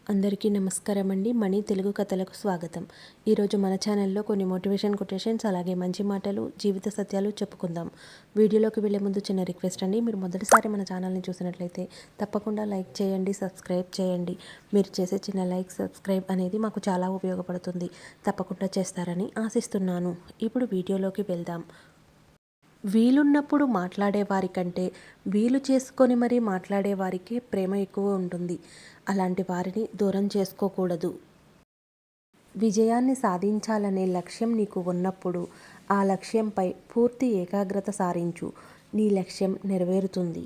అందరికీ నమస్కారం అండి. మనీ తెలుగు కథలకు స్వాగతం. ఈరోజు మన ఛానల్లో కొన్ని మోటివేషన్ కొటేషన్స్ అలాగే మంచి మాటలు, జీవిత సత్యాలు చెప్పుకుందాం. వీడియోలోకి వెళ్ళే ముందు చిన్న రిక్వెస్ట్ అండి. మీరు మొదటిసారి మన ఛానల్ని చూసినట్లయితే తప్పకుండా లైక్ చేయండి, సబ్స్క్రైబ్ చేయండి. మీరు చేసే చిన్న లైక్, సబ్స్క్రైబ్ అనేది మాకు చాలా ఉపయోగపడుతుంది. తప్పకుండా చేస్తారని ఆశిస్తున్నాను. ఇప్పుడు వీడియోలోకి వెళ్దాం. వీలున్నప్పుడు మాట్లాడేవారి కంటే వీలు చేసుకొని మరీ మాట్లాడేవారికి ప్రేమ ఎక్కువ ఉంటుంది. అలాంటి వారిని దూరం చేసుకోకూడదు. విజయాన్ని సాధించాలనే లక్ష్యం నీకు ఉన్నప్పుడు ఆ లక్ష్యంపై పూర్తి ఏకాగ్రత సారించు. నీ లక్ష్యం నెరవేరుతుంది.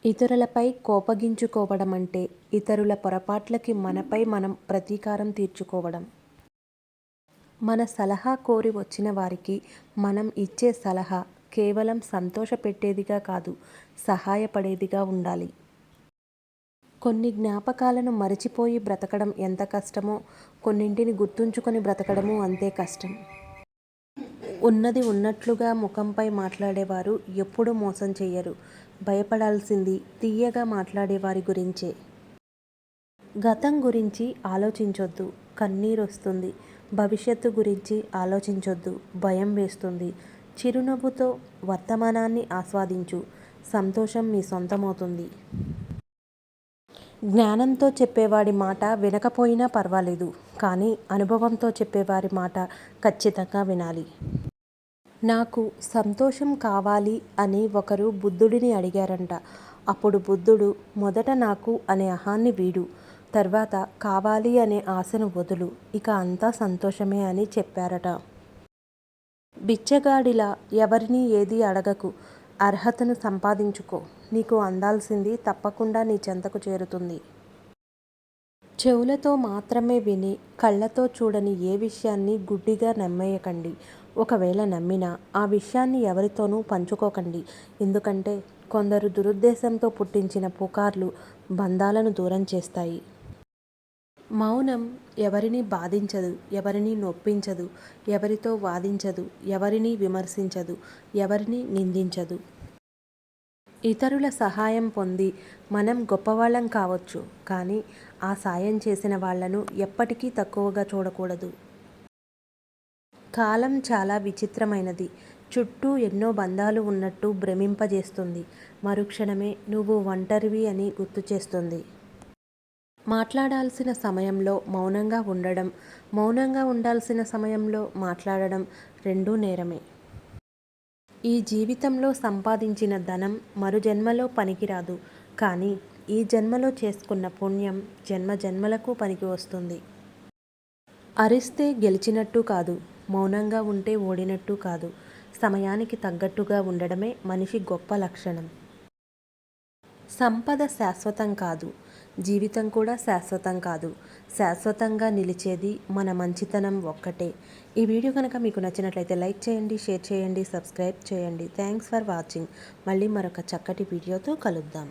ఇతరులపై కోపగించుకోవడం అంటే ఇతరుల పొరపాట్లకి మనపై మనం ప్రతీకారం తీర్చుకోవడం. మన సలహా కోరి వచ్చిన వారికి మనం ఇచ్చే సలహా కేవలం సంతోషపెట్టేదిగా కాదు, సహాయపడేదిగా ఉండాలి. కొన్ని జ్ఞాపకాలను మరచిపోయి బ్రతకడం ఎంత కష్టమో, కొన్నింటిని గుర్తుంచుకొని బ్రతకడము అంతే కష్టం. ఉన్నది ఉన్నట్లుగా ముఖంపై మాట్లాడేవారు ఎప్పుడూ మోసం చెయ్యరు. భయపడాల్సింది తీయగా మాట్లాడేవారి గురించే. గతం గురించి ఆలోచించొద్దు, కన్నీరొస్తుంది. భవిష్యత్తు గురించి ఆలోచించొద్దు, భయం వేస్తుంది. చిరునవ్వుతో వర్తమానాన్ని ఆస్వాదించు. సంతోషం మీ సొంతమవుతుంది. జ్ఞానంతో చెప్పేవాడి మాట వినకపోయినా పర్వాలేదు, కానీ అనుభవంతో చెప్పేవారి మాట ఖచ్చితంగా వినాలి. నాకు సంతోషం కావాలి అని ఒకరు బుద్ధుడిని అడిగారంట. అప్పుడు బుద్ధుడు, మొదట నాకు అనే అహాన్ని వీడు, తర్వాత కావాలి అనే ఆశను వదులు, ఇక అంతా సంతోషమే అని చెప్పారట. బిచ్చగాడిలా ఎవరినీ ఏదీ అడగకు, అర్హతను సంపాదించుకో. నీకు అందాల్సింది తప్పకుండా నీ చెంతకు చేరుతుంది. చెవులతో మాత్రమే విని కళ్ళతో చూడని ఏ విషయాన్ని గుడ్డిగా నమ్మేయకండి. ఒకవేళ నమ్మినా ఆ విషయాన్ని ఎవరితోనూ పంచుకోకండి. ఎందుకంటే కొందరు దురుద్దేశంతో పుట్టించిన పుకార్లు బంధాలను దూరం చేస్తాయి. మౌనం ఎవరిని బాధించదు, ఎవరిని నొప్పించదు, ఎవరితో వాదించదు, ఎవరిని విమర్శించదు, ఎవరిని నిందించదు. ఇతరుల సహాయం పొంది మనం గొప్పవాళ్ళం కావచ్చు, కానీ ఆ సాయం చేసిన వాళ్లను ఎప్పటికీ తక్కువగా చూడకూడదు. కాలం చాలా విచిత్రమైనది. చుట్టూ ఎన్నో బంధాలు ఉన్నట్టు భ్రమింపజేస్తుంది. మరుక్షణమే నువ్వు ఒంటరివి అని గుర్తు చేస్తుంది. మాట్లాడాల్సిన సమయంలో మౌనంగా ఉండడం, మౌనంగా ఉండాల్సిన సమయంలో మాట్లాడడం రెండూ నేరమే. ఈ జీవితంలో సంపాదించిన ధనం మరు జన్మలో పనికిరాదు, కానీ ఈ జన్మలో చేసుకున్న పుణ్యం జన్మ జన్మలకు పనికి వస్తుంది. అరిస్తే గెలిచినట్టు కాదు, మౌనంగా ఉంటే ఓడినట్టు కాదు. సమయానికి తగ్గట్టుగా ఉండడమే మనిషి గొప్ప లక్షణం. సంపద శాశ్వతం కాదు, జీవితం కూడా శాశ్వతం కాదు. శాశ్వతంగా నిలిచేది మన మంచితనం ఒక్కటే. ఈ వీడియో కనుక మీకు నచ్చినట్లయితే లైక్ చేయండి, షేర్ చేయండి, సబ్స్క్రైబ్ చేయండి. Thanks for watching. మళ్ళీ మరొక చక్కటి వీడియోతో కలుద్దాం.